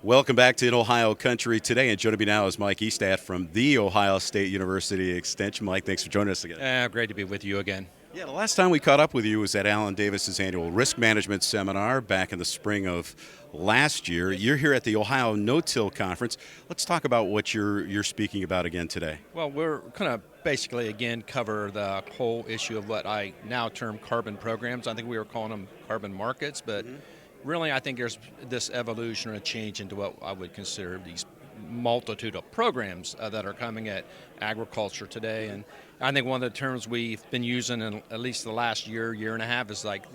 Welcome back to In Ohio Country today, and joining me now is Mike Estadt from the Ohio State University Extension. Mike, thanks for joining us again. Great to be with you again. Yeah, the last time we caught up with you was at Alan Davis's annual Risk Management Seminar back in the spring of last year. You're here at the Ohio No-Till Conference. Let's talk about what you're speaking about again today. Well, we're going to basically, again, cover the whole issue of what I now term carbon programs. I think we were calling them carbon markets, but really I think there's this evolution or a change into what I would consider these multitude of programs that are coming at agriculture today. And I think one of the terms we've been using in at least the last year and a half is like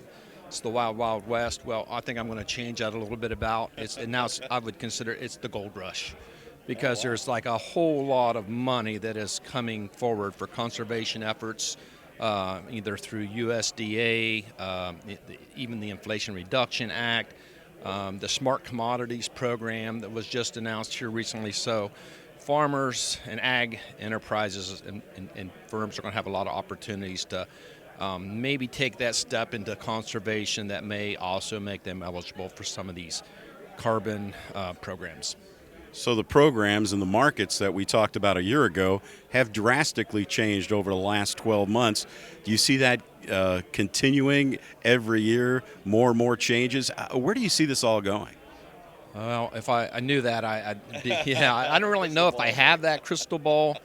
it's the wild, wild west. Well, I think I'm going to change that a little bit about it's, and now I would consider it's the gold rush, because there's like a whole lot of money that is coming forward for conservation efforts, either through USDA, even the Inflation Reduction Act, the Smart Commodities Program that was just announced here recently. So farmers and ag enterprises and firms are going to have a lot of opportunities to maybe take that step into conservation that may also make them eligible for some of these carbon programs. So the programs and the markets that we talked about a year ago have drastically changed over the last 12 months. Do you see that continuing every year, more and more changes? Where do you see this all going? Well, if I knew that, I don't really know if I have that crystal ball,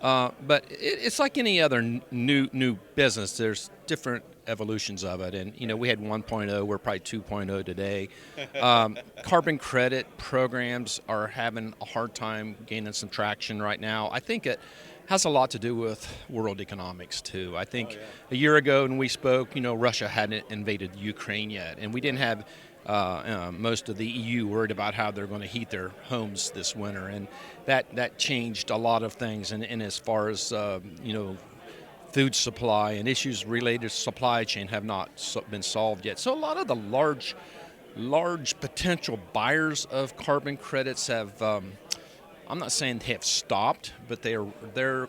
but it's like any other new business. There's different evolutions of it, and we had 1.0, we're probably 2.0 today. Carbon credit programs are having a hard time gaining some traction right now. I think it has a lot to do with world economics too. I think a year ago when we spoke, Russia hadn't invaded Ukraine yet, and we didn't have most of the EU worried about how they're going to heat their homes this winter, and that changed a lot of things. And as far as food supply and issues related to supply chain have not been solved yet. So a lot of the large potential buyers of carbon credits have, I'm not saying they have stopped, but their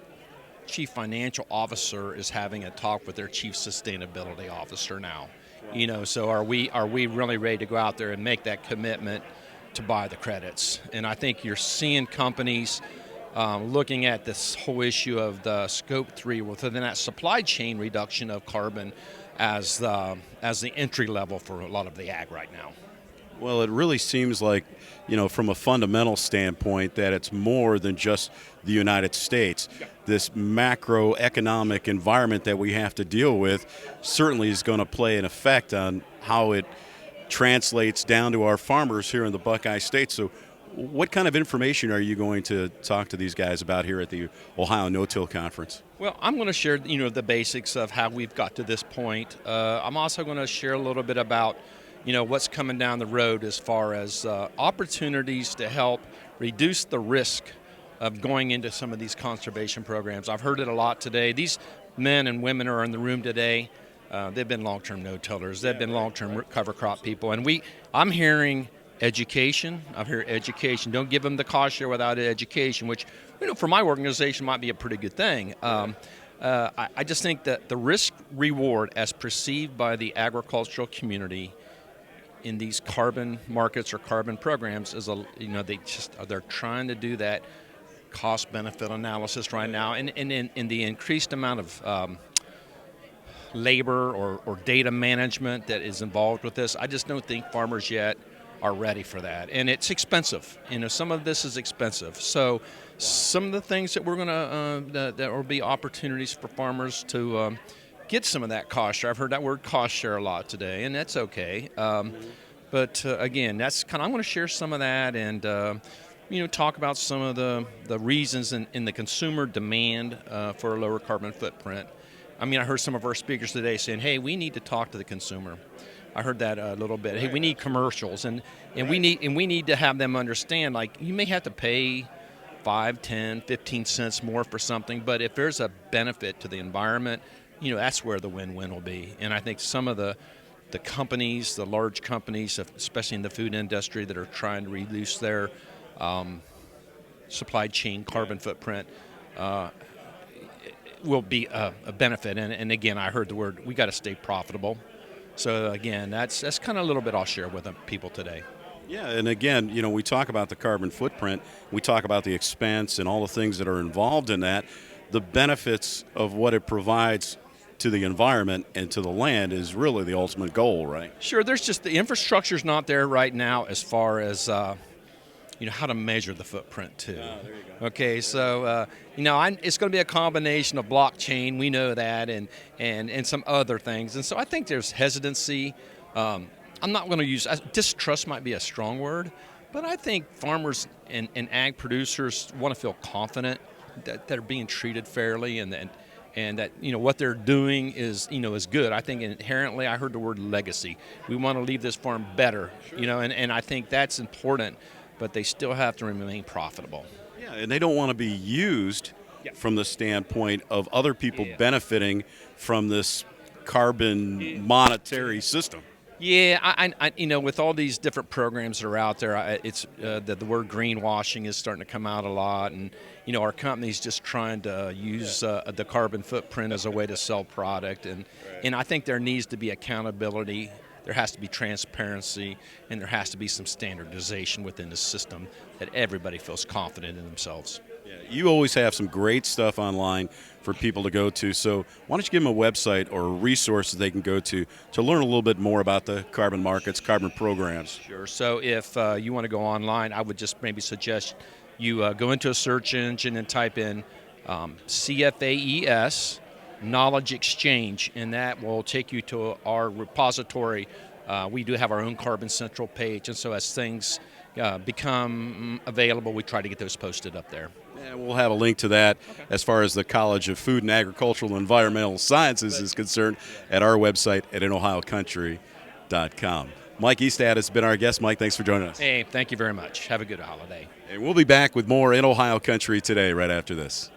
chief financial officer is having a talk with their chief sustainability officer now. So are we really ready to go out there and make that commitment to buy the credits? And I think you're seeing companies looking at this whole issue of the Scope 3 within that supply chain reduction of carbon as the entry level for a lot of the ag right now. Well, it really seems like, from a fundamental standpoint, that it's more than just the United States. This macroeconomic environment that we have to deal with certainly is going to play an effect on how it translates down to our farmers here in the Buckeye State. So what kind of information are you going to talk to these guys about here at the Ohio No-Till Conference? Well, I'm going to share, the basics of how we've got to this point. I'm also going to share a little bit about, what's coming down the road as far as opportunities to help reduce the risk of going into some of these conservation programs. I've heard it a lot today. These men and women are in the room today. They've been long-term no-tillers. They've been long-term cover crop people. And I'm hearing education. I hear education. Don't give them the cost share without education, which, for my organization might be a pretty good thing. I just think that the risk reward as perceived by the agricultural community in these carbon markets or carbon programs is they're trying to do that cost benefit analysis right now, and in the increased amount of labor or data management that is involved with this. I just don't think farmers yet are ready for that, and it's expensive. Some of this is expensive. So some of the things that we're going to that will be opportunities for farmers to get some of that cost share. I've heard that word cost share a lot today, and that's okay. But again, that's I'm going to share some of that and talk about some of the reasons in the consumer demand for a lower carbon footprint. I heard some of our speakers today saying, "Hey, we need to talk to the consumer." I heard that a little bit. Hey, we need commercials, and we need to have them understand, like, you may have to pay 5, 10, 15 cents more for something, but if there's a benefit to the environment, that's where the win-win will be. And I think some of the companies, the large companies, especially in the food industry, that are trying to reduce their supply chain carbon footprint will be a benefit. And again, I heard the word, we got to stay profitable. So again, that's kind of a little bit I'll share with people today. Yeah, and again, we talk about the carbon footprint, we talk about the expense and all the things that are involved in that. The benefits of what it provides to the environment and to the land is really the ultimate goal, right? Sure, there's just the infrastructure's not there right now as far as how to measure the footprint too. There you go. Okay, so it's going to be a combination of blockchain. We know that, and some other things. And so I think there's hesitancy. I'm not going to use distrust might be a strong word, but I think farmers and ag producers want to feel confident that they're being treated fairly and that what they're doing is good. I think inherently, I heard the word legacy. We want to leave this farm better, Sure. and I think that's important. But they still have to remain profitable. Yeah, and they don't want to be used from the standpoint of other people benefiting from this carbon monetary system. Yeah, I with all these different programs that are out there, it's the word greenwashing is starting to come out a lot, and our company's just trying to use the carbon footprint as a way to sell product, and I think there needs to be accountability. There has to be transparency, and there has to be some standardization within the system that everybody feels confident in themselves. Yeah, you always have some great stuff online for people to go to. So why don't you give them a website or a resource that they can go to learn a little bit more about the carbon markets, carbon programs? Sure. So if you want to go online, I would just maybe suggest you go into a search engine and type in CFAES Knowledge Exchange, and that will take you to our repository. We do have our own Carbon Central page, and so as things become available, we try to get those posted up there. Yeah, we'll have a link to that as far as the College of Food and Agricultural and Environmental Sciences is concerned at our website at inohiocountry.com. Mike Estadt has been our guest. Mike, thanks for joining us. Hey, thank you very much. Have a good holiday. And we'll be back with more In Ohio Country today right after this.